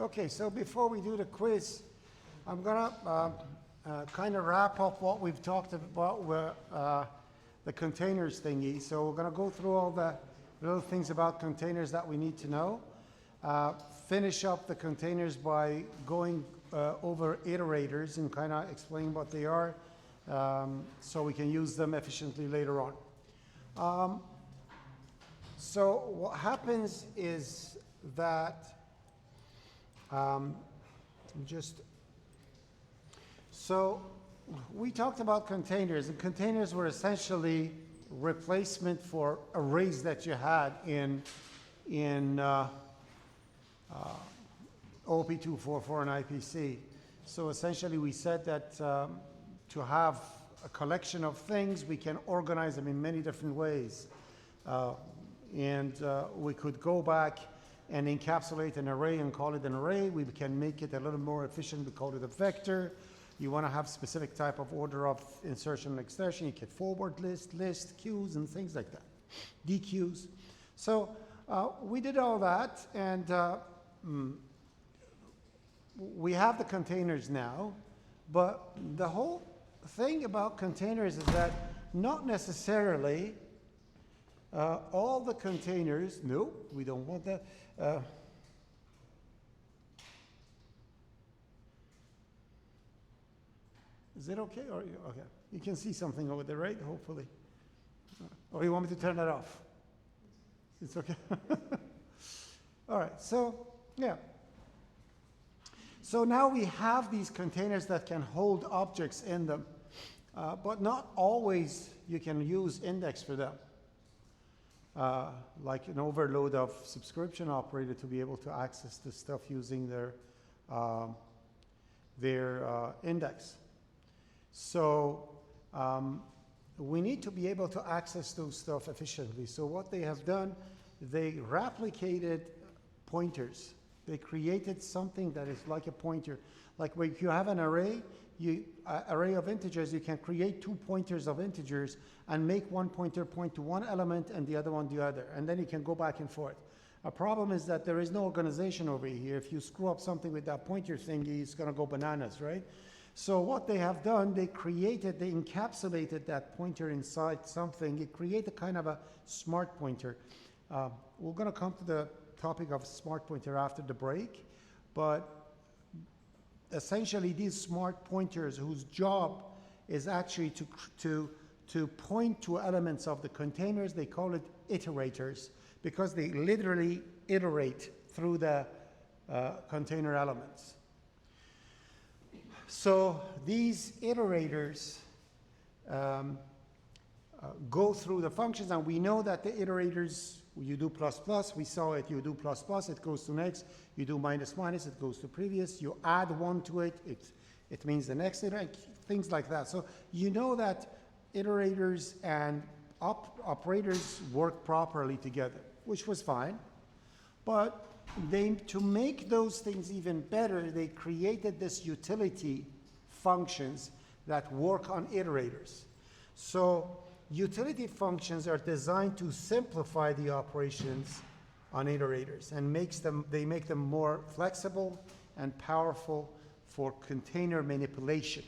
Okay, so before we do the quiz, I'm gonna kind of wrap up what we've talked about with the containers thingy. So we're gonna go through all the little things about containers that we need to know. Finish up the containers by going over iterators and kind of explain what they are, so we can use them efficiently later on. So what happens is that so we talked about containers, and containers were essentially replacement for arrays that you had in OOP345 and IPC. So essentially we said that to have a collection of things, we can organize them in many different ways. We could go back and encapsulate an array and call it an array. We can make it a little more efficient. We call it a vector. You want to have specific type of order of insertion and extension. You can forward list, queues, and things like that. DQs. So we did all that, and we have the containers now. But the whole thing about containers is that not necessarily all the containers, no, we don't want that. Is it okay? Or okay, you can see something over there, right? Hopefully. Or you want me to turn that off? It's okay. All right. So yeah. So now we have these containers that can hold objects in them, but not always you can use index for them. Like an overload of subscription operator to be able to access the stuff using their index. So we need to be able to access those stuff efficiently. So what they have done, they replicated pointers. They created something that is like a pointer. Like when you have an array, array of integers, you can create 2 pointers of integers and make one pointer point to one element and the other one the other. And then you can go back and forth. A problem is that there is no organization over here. If you screw up something with that pointer thingy, it's going to go bananas, right? So what they have done, they encapsulated that pointer inside something. It created kind of a smart pointer. We're going to come to the topic of smart pointer after the break, but essentially these smart pointers whose job is actually to point to elements of the containers, they call it iterators because they literally iterate through the container elements. So these iterators go through the functions, and we know that the iterators, you do plus plus, we saw it, you do plus plus, it goes to next, you do minus minus, it goes to previous, you add 1 to it, it means the next iterate, things like that. So you know that iterators and operators work properly together, which was fine. But to make those things even better, they created this utility functions that work on iterators. So utility functions are designed to simplify the operations on iterators and they make them more flexible and powerful for container manipulation.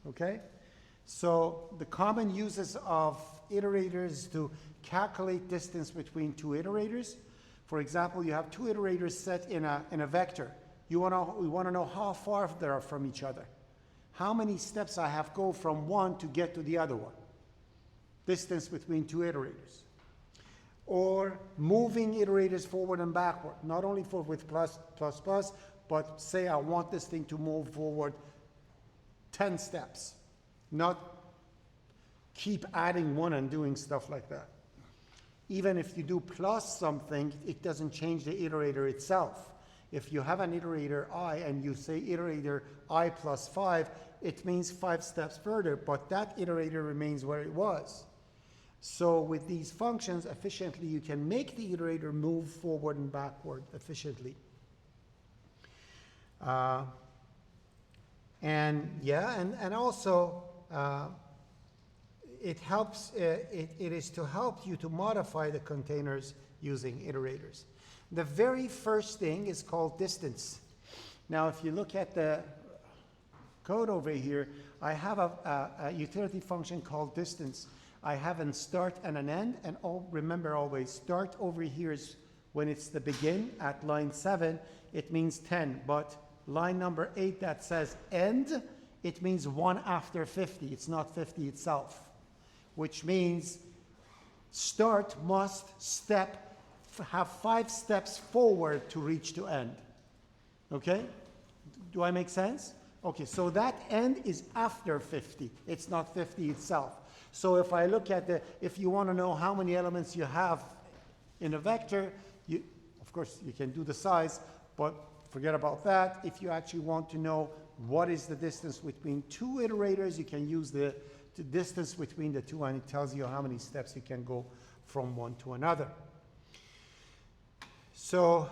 Okay? So the common uses of iterators to calculate distance between 2 iterators. For example, you have 2 iterators set in a vector. We want to know how far they are from each other. How many steps I have go from one to get to the other one. Distance between 2 iterators. Or moving iterators forward and backward, not only with plus, but say I want this thing to move forward 10 steps, not keep adding 1 and doing stuff like that. Even if you do plus something, it doesn't change the iterator itself. If you have an iterator I and you say iterator I plus 5, it means 5 steps further, but that iterator remains where it was. So with these functions, efficiently, you can make the iterator move forward and backward efficiently. And also, it helps. It is to help you to modify the containers using iterators. The very first thing is called distance. Now, if you look at the code over here, I have a utility function called distance. I have a start and an end, and remember always, start over here is when it's the begin at line 7, it means 10, but line number 8 that says end, it means 1 after 50. It's not 50 itself, which means start must have 5 steps forward to reach to end. Okay? Do I make sense? Okay, so that end is after 50. It's not 50 itself. So if I look at if you want to know how many elements you have in a vector, of course you can do the size, but forget about that. If you actually want to know what is the distance between 2 iterators, you can use the distance between the 2, and it tells you how many steps you can go from one to another. So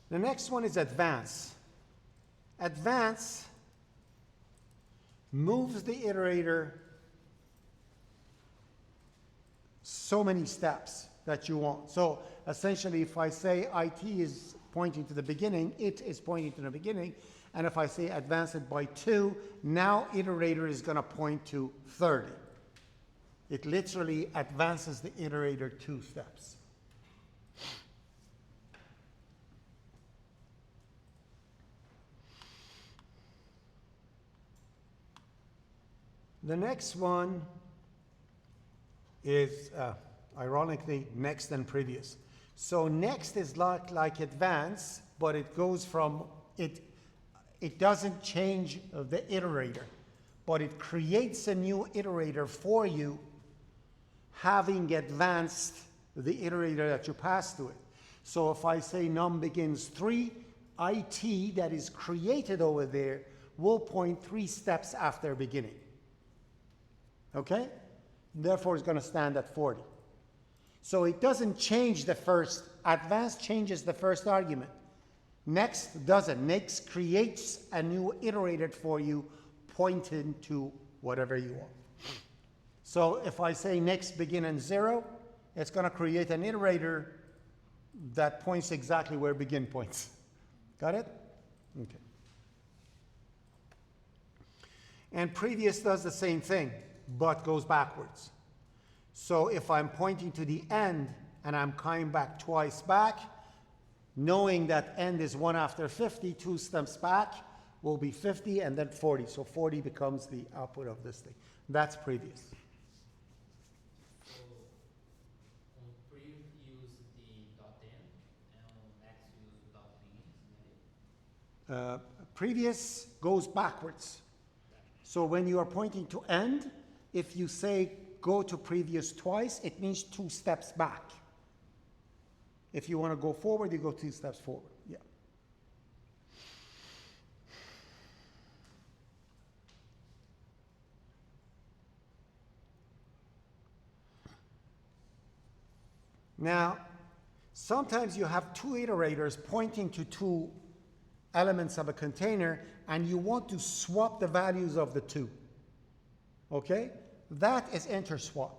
the next one is advance. Advance moves the iterator so many steps that you want. So essentially, if I say IT is pointing to the beginning, it is pointing to the beginning. And if I say advance it by 2, now iterator is going to point to 30. It literally advances the iterator 2 steps. The next one is, ironically, next and previous. So next is like advance, but it goes from, it doesn't change the iterator, but it creates a new iterator for you, having advanced the iterator that you pass to it. So if I say num begins 3, IT that is created over there will point 3 steps after beginning. Okay? Therefore, it's going to stand at 40. So it doesn't change the first. Advance changes the first argument. Next doesn't. Next creates a new iterator for you, pointing to whatever you want. So if I say next begin in 0, it's going to create an iterator that points exactly where begin points. Got it? Okay. And previous does the same thing, but goes backwards. So if I'm pointing to the end and I'm coming back twice back, knowing that end is 1 after 50, 2 steps back will be 50 and then 40. So 40 becomes the output of this thing. That's previous. So on previous use the dot end and on next use dot begin, isn't it? Previous goes backwards. So when you are pointing to end, if you say go to previous twice, it means 2 steps back. If you want to go forward, you go 2 steps forward. Yeah. Now, sometimes you have 2 iterators pointing to 2 elements of a container, and you want to swap the values of the 2. Okay? That is interswap.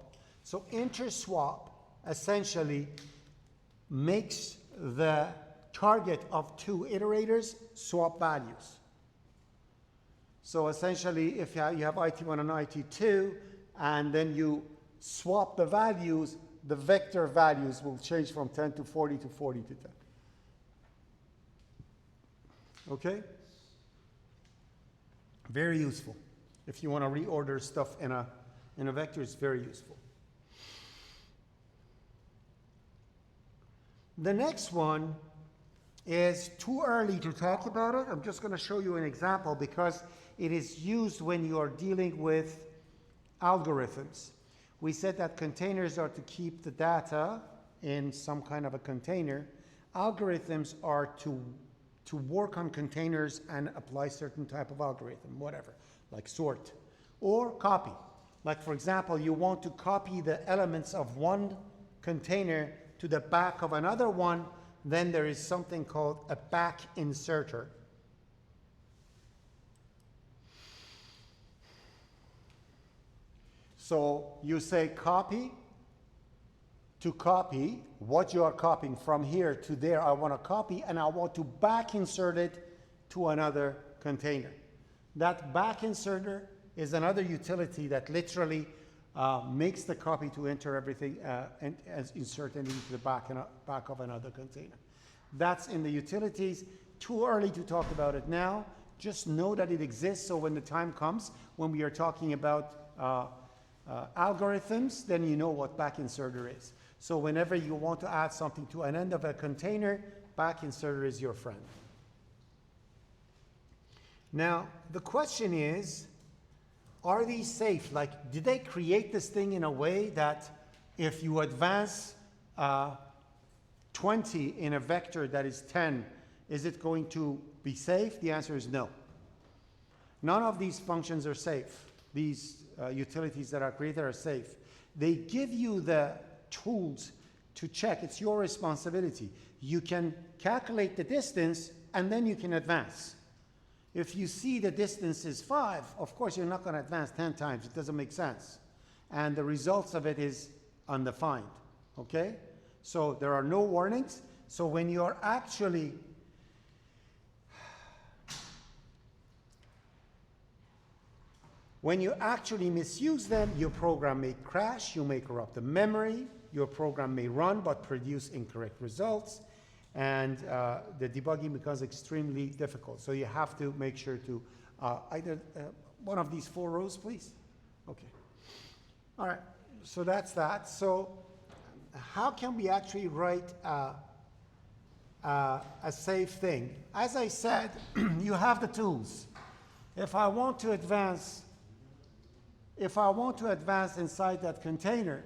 So interswap essentially makes the target of 2 iterators swap values. So essentially, if you have IT1 and IT2, and then you swap the values, the vector values will change from 10 to 40 to 40 to 10. Okay? Very useful. If you want to reorder stuff in a vector, it's very useful. The next one is too early to talk about it. I'm just going to show you an example because it is used when you are dealing with algorithms. We said that containers are to keep the data in some kind of a container. Algorithms are to work on containers and apply certain type of algorithm, whatever, like sort or copy. Like for example, you want to copy the elements of one container to the back of another one, then there is something called a back inserter. So you say copy. To copy what you are copying from here to there, I want to copy, and I want to back insert it to another container. That back inserter is another utility that literally makes the copy to enter everything and insert it into the back of another container. That's in the utilities. Too early to talk about it now. Just know that it exists, so when the time comes, when we are talking about algorithms, then you know what back inserter is. So whenever you want to add something to an end of a container, back inserter is your friend. Now, the question is, are these safe? Like, did they create this thing in a way that if you advance 20 in a vector that is 10, is it going to be safe? The answer is no. None of these functions are safe. These utilities that are created are safe. They give you the tools to check. It's your responsibility. You can calculate the distance and then you can advance. If you see the distance is 5, of course you're not going to advance 10 times. It doesn't make sense. And the results of it is undefined. Okay? So there are no warnings. So when you're actually misuse them, your program may crash, you may corrupt the memory, your program may run but produce incorrect results, and the debugging becomes extremely difficult. So you have to make sure to either one of these 4 rows, please. Okay. All right. So that's that. So how can we actually write a safe thing? As I said, you have the tools. If I want to advance inside that container,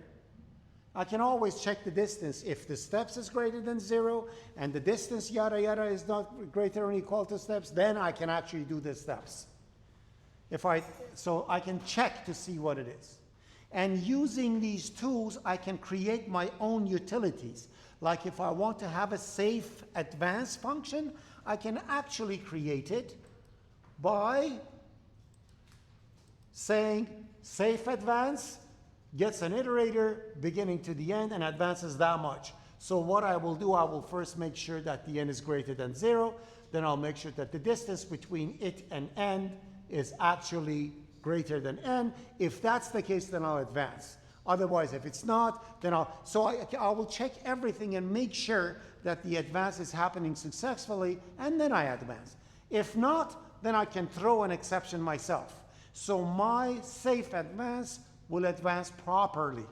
I can always check the distance. If the steps is greater than 0 and the distance yada yada is not greater or equal to steps, then I can actually do the steps. So I can check to see what it is. And using these tools, I can create my own utilities. Like if I want to have a safe advance function, I can actually create it by saying safe advance gets an iterator beginning to the end and advances that much. So what I will do, I will first make sure that the n is greater than 0. Then I'll make sure that the distance between it and n is actually greater than n. If that's the case, then I'll advance. Otherwise, if it's not, then I will check everything and make sure that the advance is happening successfully, and then I advance. If not, then I can throw an exception myself. So my safe advance will advance properly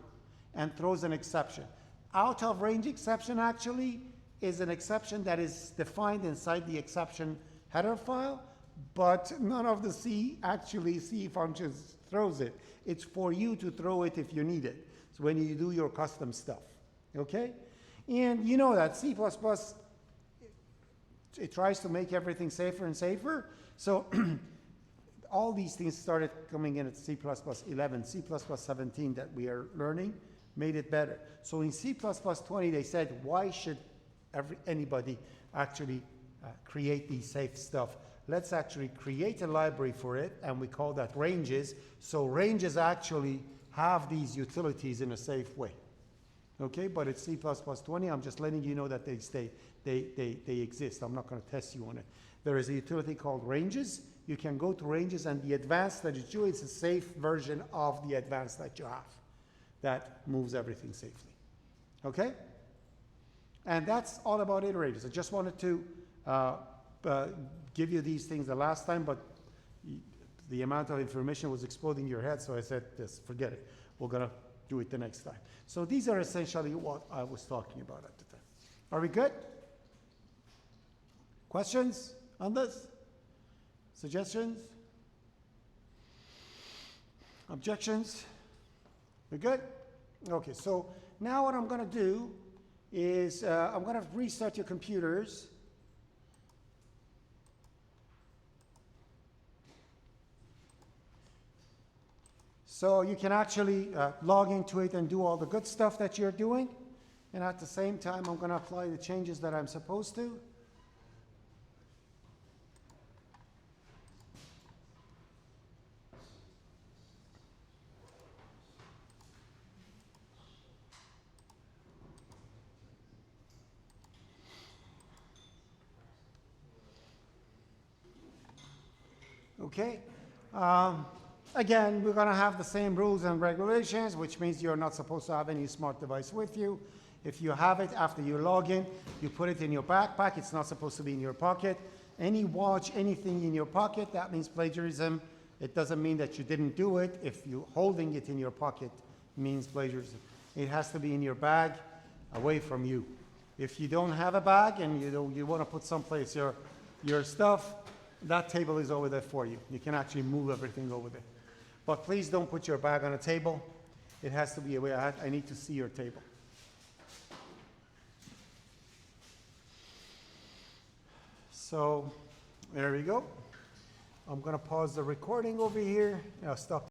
and throws an exception. Out of range exception actually is an exception that is defined inside the exception header file, but none of the C functions throws it. It's for you to throw it if you need it. So when you do your custom stuff, okay? And you know that C++, it tries to make everything safer and safer. So all these things started coming in at C++ 11, C++ 17 that we are learning made it better. So in C++ 20, they said, why should anybody actually create these safe stuff? Let's actually create a library for it, and we call that ranges. So ranges actually have these utilities in a safe way. Okay, but it's C++ 20. I'm just letting you know that they exist. I'm not going to test you on it. There is a utility called ranges. You can go to ranges, and the advanced that you do is a safe version of the advanced that you have that moves everything safely. Okay? And that's all about iterators. I just wanted to give you these things the last time, but the amount of information was exploding your head, so I said, just forget it. We're going to do it the next time. So these are essentially what I was talking about at the time. Are we good? Questions on this? Suggestions? Objections? We good? Okay, so now what I'm going to do is I'm going to restart your computers. So you can actually log into it and do all the good stuff that you're doing. And at the same time, I'm going to apply the changes that I'm supposed to. Okay? Again, we're gonna have the same rules and regulations, which means you're not supposed to have any smart device with you. If you have it after you log in, you put it in your backpack. It's not supposed to be in your pocket. Any watch, anything in your pocket, that means plagiarism. It doesn't mean that you didn't do it. If you holding it in your pocket means plagiarism. It has to be in your bag, away from you. If you don't have a bag and you want to put someplace your stuff, that table is over there for you. You can actually move everything over there. But please don't put your bag on a table. It has to be away. I need to see your table. So there we go. I'm going to pause the recording over here. I'll stop.